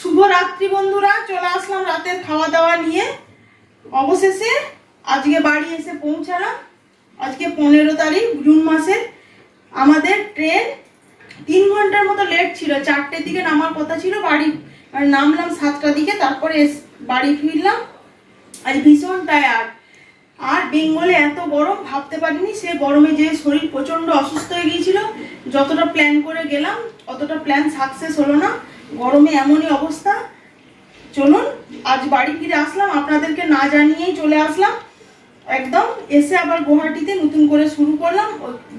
শুভরাত্রি বন্ধুরা, চলে আসলাম রাতের খাওয়া দাওয়া নিয়ে। অবশেষে আজকে বাড়ি এসে পৌঁছালাম। আজকে 15 তারিখ জুন মাসের। আমাদের ট্রেন 3 ঘন্টার মতো লেট ছিল। 4টের দিকে নামার কথা ছিল, বাড়ি নামলাম 7টার দিকে, তারপরে বাড়ি ফিরলাম। আজ ভীষণ টায়ার্ড। আর বেঙ্গলে এত গরম ভাবতে পারিনি। সে গরমে যে শরীর প্রচন্ড অসুস্থ হয়ে গিয়েছিল। যতটা প্ল্যান করে গেলাম অতটা প্ল্যান সাকসেস হলো না। গরমে এমনই অবস্থা। চলুন আজ বাড়ি ফিরে আসলাম, আপনাদেরকে না জানিয়েই চলে আসলাম একদম। এসে আবার গুয়াহাটিতে নতুন করে শুরু করলাম।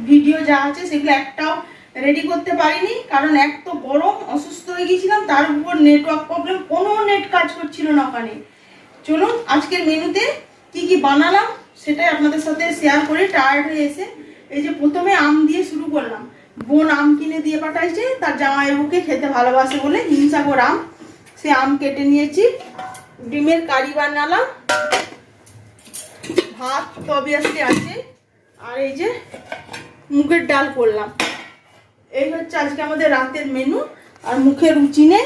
ভিডিও যা আছে সেগুলো একটাও রেডি করতে পারিনি, কারণ এক তো গরম, অসুস্থ হয়ে গিয়েছিলাম, তার উপর নেটওয়ার্ক প্রবলেম, কোনো নেট কাজ করছিল না ওখানে। চলুন আজকের মেনুতে কি কি বানালাম সেটাই আপনাদের সাথে শেয়ার করে। টায়ার্ড হয়ে এসে এই যে প্রথমে আম দিয়ে শুরু করলাম। বোন আম কিনে দিয়ে পাঠাইছে, তার জামাইবাবুকে খেতে ভালোবাসে বলে, হিমসাগর আম। সে আম কেটে নিয়েছি। ডিমের কারি বানালাম, ভাত তো অবভিয়াসলি আছে, আর এই যে মুগের ডাল করলাম। এই হচ্ছে আজকে আমাদের রাতের মেনু। আর মুখে রুচি নেই,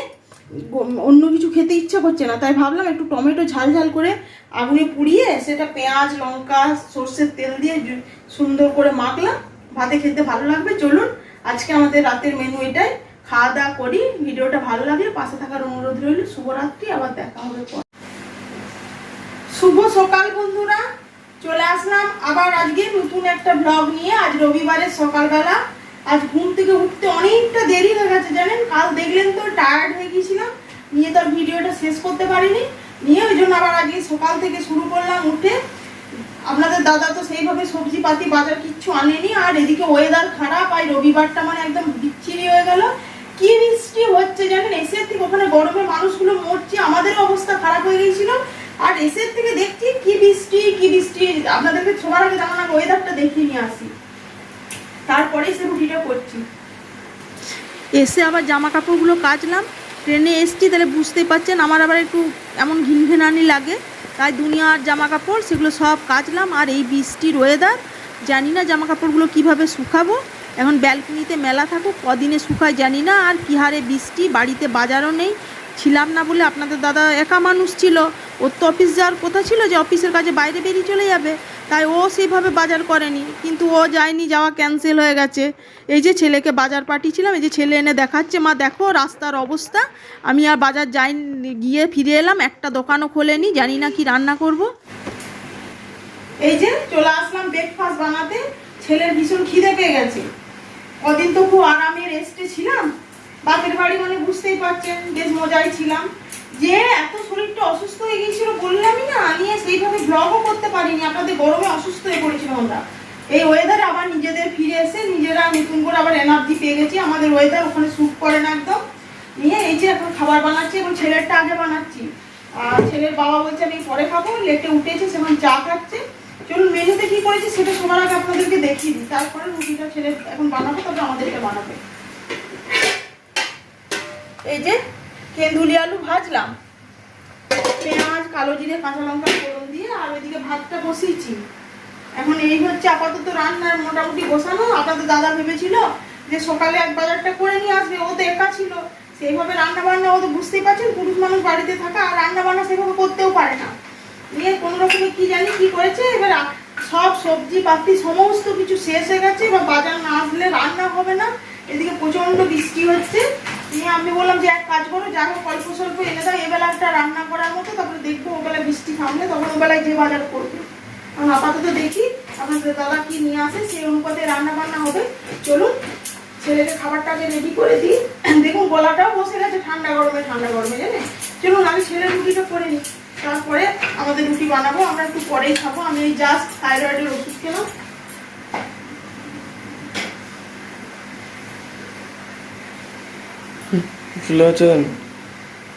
অন্য কিছু খেতে ইচ্ছা করছে না, তাই ভাবলাম একটু টমেটো ঝাল ঝাল করে আগুনে পুড়িয়ে সেটা পেঁয়াজ লঙ্কা সর্ষের তেল দিয়ে সুন্দর করে মাখলাম। ভাতে খেতে ভালো লাগবে। চলুন আজকে আমাদের রাতের মেনু এটাই। খাওয়া দাওয়া করি। ভিডিওটা ভালো লাগলে পাশে থাকার অনুরোধ রইল। শুভরাত্রি, আবার দেখা হবে পর। শুভ সকাল বন্ধুরা, চলে আসলাম আবার আজকে নতুন একটা ব্লগ নিয়ে। আজ রবিবারের সকালবেলা। আজ ঘুম থেকে উঠতে অনেকটা দেরি হয়ে গেছে জানেন। কাল দেখলেন তো টায়ার্ড হয়ে গিয়েছিলাম, নিয়ে তার ভিডিওটা শেষ করতে পারিনি। নিয়ে ওই জন্য আবার আজকে সকাল থেকে শুরু করলাম উঠে। আপনাদের দাদা তো সেইভাবে সবজি পাতি বাজার কিচ্ছু আনেনি। আর এদিকে ওয়েদার খারাপ, আর রবিবারটা মানে একদম বিচ্ছিরি হয়ে গেল। কি বৃষ্টি হচ্ছে জানেন। এসের থেকে ওখানে গরমে মানুষগুলো মরছে, আমাদের অবস্থা খারাপ হয়ে গিয়েছিল। আর এসের থেকে দেখছি কি বৃষ্টি কি বৃষ্টি। আপনাদেরকে সবার আগে জানান ওয়েদারটা দেখিয়ে নিয়ে আসি, তারপরে সে রুটিটা করছি। এসে আবার জামা কাপড়গুলো কাচলাম। ট্রেনে এসছি তাহলে বুঝতেই পারছেন আমার আবার একটু এমন ঘিনঘিনানি লাগে, তাই দুনিয়ার জামা কাপড় সেগুলো সব কাচলাম। আর এই বৃষ্টির ওয়েদার, জানি না জামা কাপড়গুলো কীভাবে শুকাবো। এখন ব্যালকনিতে মেলা থাকুক, কদিনে শুকায় জানি না। আর কি হারে বৃষ্টি, বাড়িতে বাজারও নেই। ছিলাম না বলে আপনাদের দাদা একা মানুষ ছিল, ওর তো অফিস যাওয়ার কথা ছিল যে অফিসের কাজে বাইরে বেরিয়ে চলে যাবে, তাই ও সেইভাবে বাজার করেনি। কিন্তু ও যায়নি, যাওয়া ক্যান্সেল হয়ে গেছে। এই যে ছেলেকে বাজার পাঠিয়েছিলাম, এই যে ছেলে এনে দেখাচ্ছে, মা দেখো রাস্তার অবস্থা। আমি আর বাজার যাইনি, গিয়ে ফিরে এলাম, একটা দোকানও খোলেনি, জানি না কি রান্না করব। এই যে চলে আসলাম ব্রেকফাস্ট বানাতে। ছেলের ভীষণ খিদে পেয়ে গেছে। কদিন তো খুব আরামে রেস্টে ছিলাম। বাপের বাড়ি মানে বুঝতেই পারছেন বেশ মজাই ছিলাম। যে এত শরীরটা অসুস্থ হয়ে গিয়েছিল বললামই না, নিয়ে সেইভাবে ব্লগও করতে পারিনি। আপনাদের গরমে অসুস্থ হয়ে পড়েছিলাম আমরা। এই ওয়েদারে আবার নিজেদের ফিরে এসে নিজেরা নতুন করে আবার এনার্জি পেয়ে গেছি। আমাদের ওয়েদার ওখানে স্যুট করে না একদম। নিয়ে এই যে এখন খাবার বানাচ্ছি, এবং ছেলেরটা আগে বানাচ্ছি। আর ছেলের বাবা বলছে আমি পরে খাবো, লেটে উঠেছে, সেখানে চা খাচ্ছে। চলুন মেনুতে কি করেছি সেটা সবার আগে আপনাদেরকে দেখিয়ে দিই, তারপরে রুটিটা ছেলে এখন বানাবো, তবে আমাদেরকে বানাবে। এই যে কেন্দুলি আলু ভাজলাম, পেঁয়াজ কালো জিরে কাঁচা লঙ্কা ফোড়ন দিয়ে, আর ওইদিকে ভাতটা বসিয়েছি। এখন এই হচ্ছে আপাতত রান্নার মোটামুটি বসানো। আপনাদের দাদা ভেবেছিল যে সকালে এক বাজারটা করে নিয়ে আসবে, ও তো একা ছিল, সেইভাবে রান্না বান্না ও তো বুঝতেই পারছেন পুরুষ মানুষ বাড়িতে থাকা, আর রান্না বান্না সেভাবে করতেও পারে না। নিয়ে কোনো রকমে কি জানি কি করেছে, এবার সব সবজি পাতি সমস্ত কিছু শেষ হয়ে গেছে। এবার বাজার না আসলে রান্না হবে না। এদিকে প্রচন্ড বৃষ্টি হচ্ছে। নিয়ে আমি বললাম যে এক কাজ করো, যা হোক অল্প স্বল্প এনে দাও এবেলা একটা রান্না করার মতো, তারপরে দেখবো ওবেলা বৃষ্টি থামলে তখন ওবেলায় যে বাজার করবে। কারণ আপাতত দেখি আপনাদের দাদা কি নিয়ে আসে, সেই অনুপাতে রান্না বান্না হবে। চলুন ছেলেকে খাবারটাকে রেডি করে দিই। দেখুন গলাটাও বসে গেছে ঠান্ডা গরমে জানে। চলুন আমি ছেলের রুটিটা করে নিই, তারপরে আমাদের রুটি বানাবো। আমরা একটু পরেই খাবো। আমি এই জাস্ট থাইরয়েডের ওষুধ খেলাম।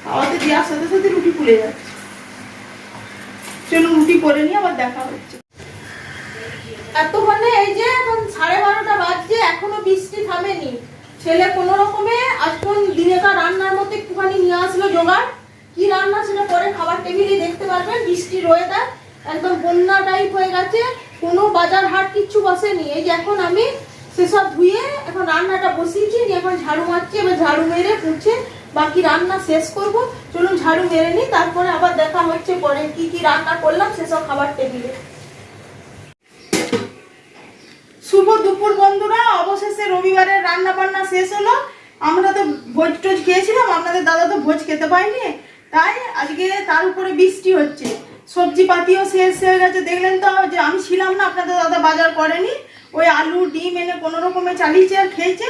খাওয়াতে দেওয়ার সাথে সাথে রুটি ফুলে যাচ্ছে। চলুন রুটি করে নিয়ে আবার দেখা হচ্ছে। এতক্ষণে এই যে এখন 12:30 বাজছে, এখনো বৃষ্টি থামেনি। ছেলে কোনো রকমে আজকাল দিনেকার রান্নার মতো একটুখানি নিয়ে আসলো জোগাড়। কি রান্না সেটা পরে খাবার টেবিলে দেখতে পারবেন। বৃষ্টির ওয়েদার একদম বন্যা টাইপ হয়ে গেছে, কোনো বাজার হাট কিচ্ছু বসেনি। এই যে এখন আমি সেসব ধুয়ে এখন রান্নাটা বসিয়েছি, এখন ঝাড়ু মারছি। এবার ঝাড়ু মেরে মুছে বাকি রান্না শেষ করব। চলুন ঝাড়ু মেরে নিই, তারপরে আবার দেখা হচ্ছে পরে কি কি রান্না করলাম সেসব খাবার টেবিলে। শুভ দুপুর বন্ধুরা, অবশেষে রবিবারের রান্না বান্না শেষ হলো। আমরা তো ভোজ টোজ খেয়েছিলাম, আপনাদের দাদা তো ভোজ খেতে পাইনি, তাই আজকে তার উপরে বৃষ্টি হচ্ছে, সবজি পাতিও শেষ হয়ে গেছে। দেখলেন তো যে আমি ছিলাম না, আপনাদের দাদা বাজার করেনি, ওই আলু ডিম এনে কোনো রকমে চালিয়েছে আর খেয়েছে।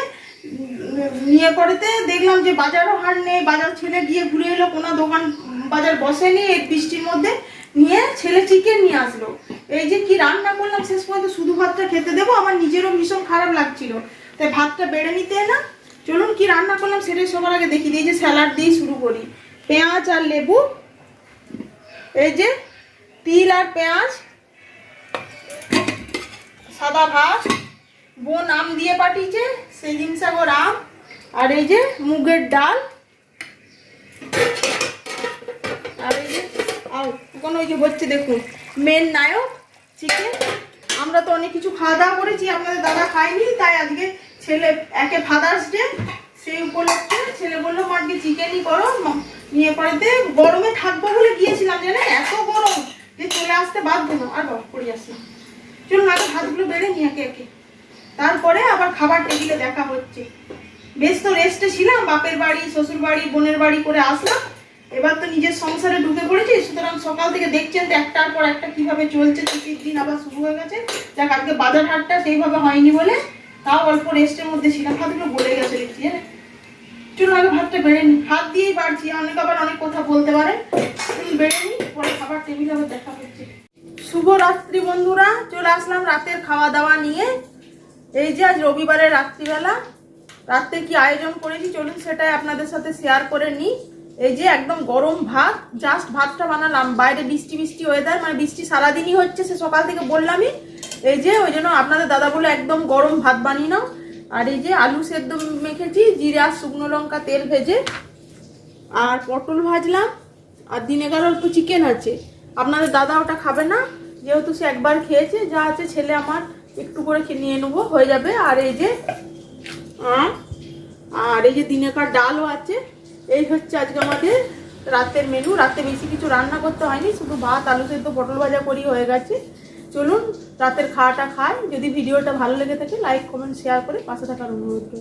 নিয়ে পড়েতে দেখলাম যে বাজারও হাট নেই, বাজার ছেলে গিয়ে ঘুরে এলো, কোনো দোকান বাজার বসেনি এই বৃষ্টির মধ্যে। নিয়ে ছেলে চিকেন নিয়ে আসলো। এই যে কি রান্না করলাম, শেষ পর্যন্ত শুধু ভাতটা খেতে দেবো, আমার নিজেরও ভীষণ খারাপ লাগছিল, তাই ভাতটা বেড়ে নিতে না। চলুন কি রান্না করলাম সেটাই সবার আগে দেখি দিই। যে স্যালাড দিয়ে শুরু করি, পেঁয়াজ আর লেবু, এই যে তিল আর পেঁয়াজ, সাদা ভাত, বোন আম দিয়ে পাঠিয়েছে, সেই হিমসাগর আম, আর এই যে মুগের ডাল, আর এই যে কোনো ওই যে হচ্ছে দেখুন মেন নায়ক চিকেন। আমরা তো অনেক কিছু খাওয়া দাওয়া করেছি, আপনাদের দাদা খায়নি, তাই আজকে ছেলে একে ফাদার্স ডে, সেই উপলক্ষে ছেলে বললো মা আজকে চিকেনই করো। নিয়ে পরেতে গরমে থাকবো বলে গিয়েছিলাম, জানেন এত গরম যে চলে আসতে বাধ্য না, আর বাবা পড়ে আসি। চলুন আগে ভাতগুলো বেড়ে নিয়ে একে একে, তারপরে আবার খাবার টেবিলে দেখা হচ্ছে। বেশ তো রেস্টে ছিলাম, বাপের বাড়ি শ্বশুর বাড়ি বোনের বাড়ি করে আসলাম, এবার তো নিজের সংসারে ঢুকে পড়েছি। সুতরাং সকাল থেকে দেখছেন তো একটার পর একটা কিভাবে চলছে, ছুটির দিন আবার শুরু হয়ে গেছে। যাক আজকে বাজার হাটটা সেইভাবে হয়নি বলে তাও অল্প রেস্টের মধ্যে ছিলাম। ভাতগুলো বলে গেছে দেখছি, হ্যাঁ চলুন আগে ভাতটা বেড়ে নিই, হাত দিয়েই বাড়ছি, অনেক আবার অনেক কথা বলতে পারেন। বেড়ে নিই, পরে খাবার টেবিলে আবার দেখা হচ্ছে। শুভ রাত্রি বন্ধুরা, চলে আসলাম রাতের খাওয়া দাওয়া নিয়ে। এই যে আজ রবিবারের রাত্রিবেলা রাতে কি আয়োজন করেছি চলুন সেটাই আপনাদের সাথে শেয়ার করে নিই। এই যে একদম গরম ভাত, জাস্ট ভাতটা বানালাম, বাইরে বৃষ্টি বৃষ্টি ওয়েদার, মানে বৃষ্টি সারাদিনই হচ্ছে, সে সকাল থেকে বললামই। এই যে ওই জন্য আপনাদের দাদা বলে একদম গরম ভাত বানিয়ে নাও। আর এই যে আলু সেদ্ধ মেখেছি জিরা শুকনো লঙ্কা তেল ভেজে, আর পটল ভাজলাম, আর দিনে গেল একটু চিকেন আছে। আপনাদের দাদা ওটা খাবে না, যেহেতু সে একবার খেয়েছে, যা আছে ছেলে আমার একটু করে নিয়ে নেবো, হয়ে যাবে। আর এই যে দিনেকার ডালও আছে। এই হচ্ছে আজকে আমাদের রাতের মেনু। রাতে বেশি কিছু রান্না করতে হয়নি, শুধু ভাত আলু সেদ্ধ পটল ভাজা করি হয়ে গেছে। চলুন রাতের খাওয়াটা খাই। যদি ভিডিওটা ভালো লেগে থাকে লাইক কমেন্ট শেয়ার করে পাশে থাকার অনুরোধ।